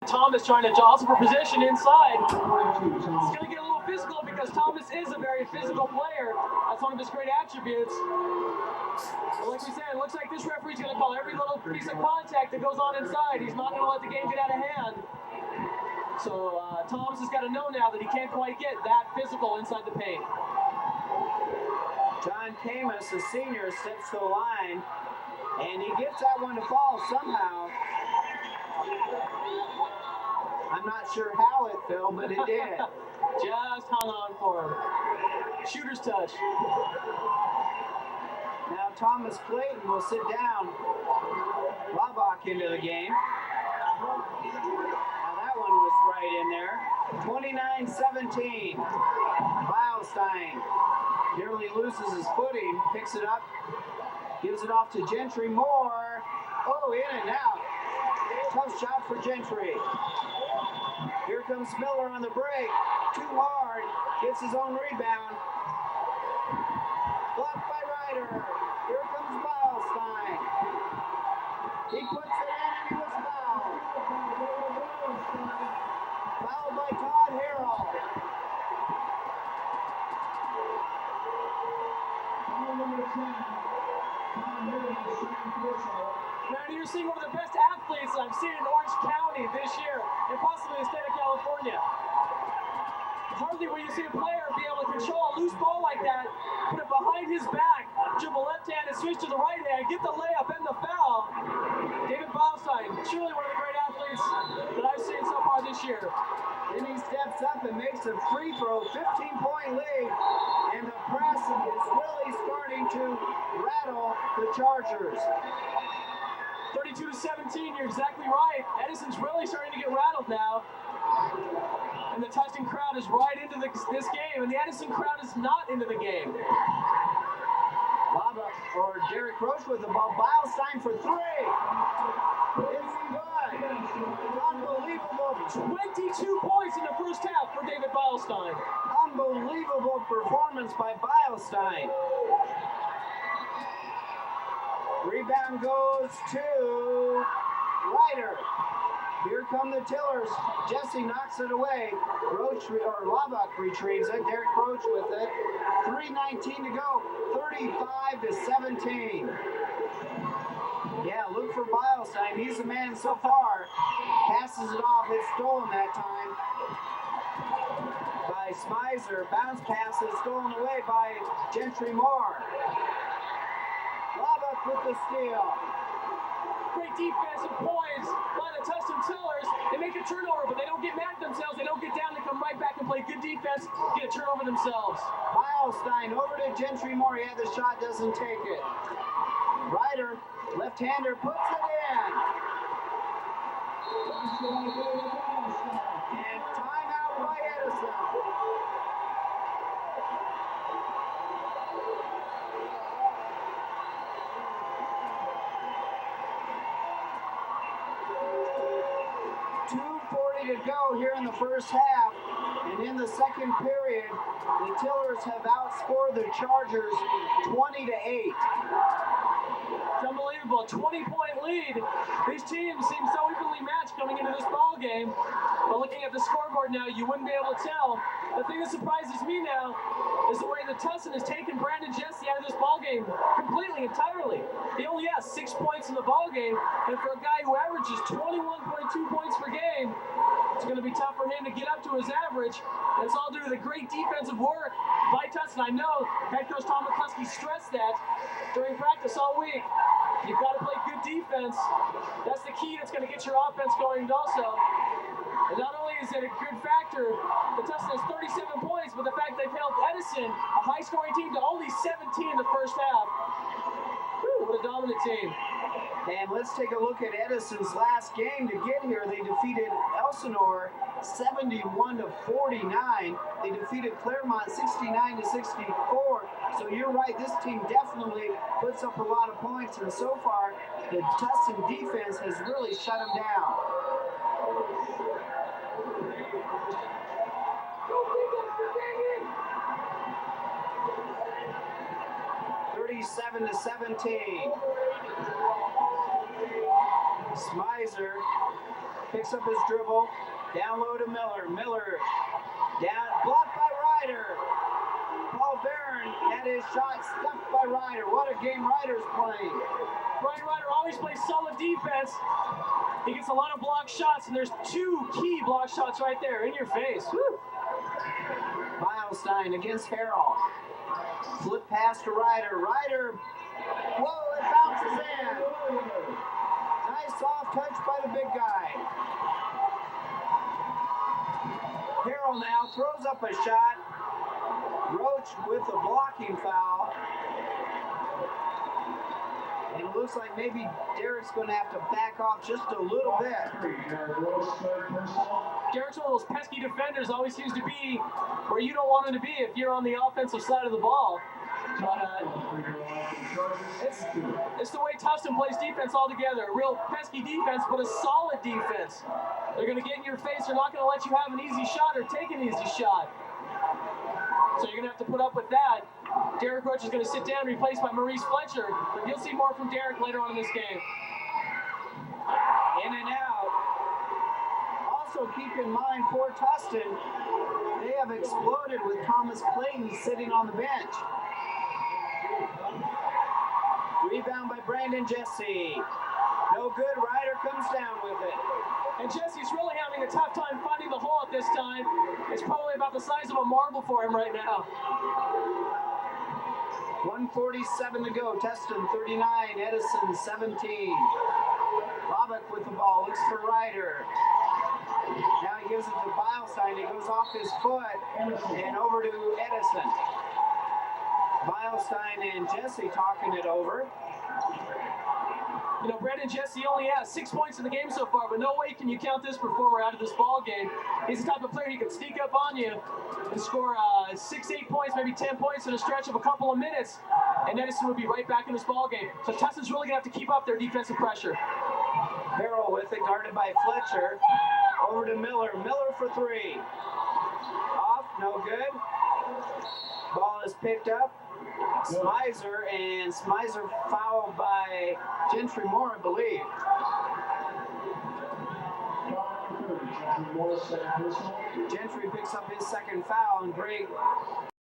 Thomas trying to jostle for position inside. It's going to get a little physical because Thomas is a very physical player. That's one of his great attributes. But like we said, it looks like this referee's going to call every little piece of contact that goes on inside. He's not going to let the game get out of hand. So Thomas has got to know now that he can't quite get that physical inside the paint. John Camus, the senior, steps to the line, and he gets that one to fall somehow. I'm not sure how it fell, but it did. Just hung on for him. Shooter's touch. Now Thomas Clayton will sit down. Laubach into the game. Now that one was right in there. 29-17. Beilstein nearly loses his footing, picks it up, gives it off to Gentry Moore. Oh, in and out. Tough shot for Gentry. Here comes Miller on the break. Too hard. Gets his own rebound. Blocked by Ryder. Here comes Beilstein. He puts it in and he was fouled. Fouled by Todd Harrell. Now you're seeing one of the best athletes I've seen in Orange County this year, and possibly the state of California. Hardly will you see a player be able to control a loose ball like that, put it behind his back, dribble left hand and switch to the right hand, get the layup and the foul. David Beilstein, truly one of the great athletes that I've seen so far this year. Then he steps up and makes a free throw, 15-point lead, and the press is really starting to rattle the Chargers. 32-17, you're exactly right. Edison's really starting to get rattled now. And the Tustin crowd is right into this game, and the Edison crowd is not into the game. Derek Roach with the ball. Beilstein for three. It's good. Unbelievable. 22 points in the first half for David Beilstein. Unbelievable performance by Beilstein. Rebound goes to Ryder. Here come the Tillers. Jesse knocks it away. Laubach retrieves it. Derek Roach with it. 3:19 to go. 35-17. Yeah, look for Beilstein. He's the man so far. Passes it off. It's stolen that time by Smizer. Bounce pass is stolen away by Gentry Moore. Laubach with the steal. Great defensive points by the Tustin Tillers. They make a turnover, but they don't get mad at themselves. They don't get down. They come right back and play good defense, get a turnover themselves. Beilstein over to Gentry Moore. Yeah, the shot doesn't take it. Ryder, left-hander, puts it in. And timeout by Edison. To go here in the first half, and in the second period, the Tillers have outscored the Chargers 20-8. It's unbelievable. 20-point lead. These teams seem so evenly matched coming into this ball game. But looking at the scoreboard now, you wouldn't be able to tell. The thing that surprises me now is the way that Tustin has taken Brandon Jesse out of this ball game completely, entirely. He only has 6 points in the ball game, and for a guy who averages 21.2 points per game, it's going to be tough for him to get up to his average. And it's all due to the great defensive work by Tustin. I know head coach Tom McCluskey stressed that during practice all week. You've got to play good defense. That's the key that's going to get your offense going also. And not only is it a good factor that Tustin has 37 points, but the fact they've held Edison, a high-scoring team, to only 17 in the first half. Whew, what a dominant team. And let's take a look at Edison's last game to get here. They defeated Elsinore 71-49. They defeated Claremont 69-64. So you're right, this team definitely puts up a lot of points, and so far the Tustin defense has really shut them down. 37-17. Smizer picks up his dribble, down low to Miller. Miller down, blocked by Ryder. Paul Barron had his shot stuffed by Ryder. What a game Ryder's playing. Brian Ryder always plays solid defense. He gets a lot of block shots, and there's 2 key block shots right there in your face. Woo. Beilstein against Harrell. Flip pass to Ryder. Ryder, whoa, it bounces in. Nice soft touch by the big guy. Harrell now throws up a shot. Roach with a blocking foul. And it looks like maybe Derek's going to have to back off just a little bit. Derek's one of those pesky defenders, always seems to be where you don't want him to be if you're on the offensive side of the ball. But it's the way Tustin plays defense altogether. A real pesky defense, but a solid defense. They're going to get in your face. They're not going to let you have an easy shot or take an easy shot. So you're going to have to put up with that. Derek Roach is going to sit down, replaced by Maurice Fletcher. But you'll see more from Derek later on in this game. In and out. Also keep in mind for Tustin, they have exploded with Thomas Clayton sitting on the bench. Rebound by Brandon Jesse. No good. Ryder comes down with it. And Jesse's really having a tough time finding the hole at this time. It's probably about the size of a marble for him right now. 1:47 to go. Tustin 39, Edison 17. Bobick with the ball, looks for Ryder. Now he gives it to Beilstein. He goes off his foot and over to Edison. Beilstein and Jesse talking it over. You know, Brandon Jesse only has 6 points in the game so far, but no way can you count this performer out of this ball game. He's the type of player he can sneak up on you and score 6, 8 points, maybe 10 points in a stretch of a couple of minutes, and Edison would be right back in this ball game. So Tustin's really going to have to keep up their defensive pressure. Harrell with it, guarded by Fletcher. Over to Miller. Miller for 3. Off, no good. Ball is picked up. Smizer, and Smizer fouled by Gentry Moore, I believe. Gentry picks up his second foul, and Greg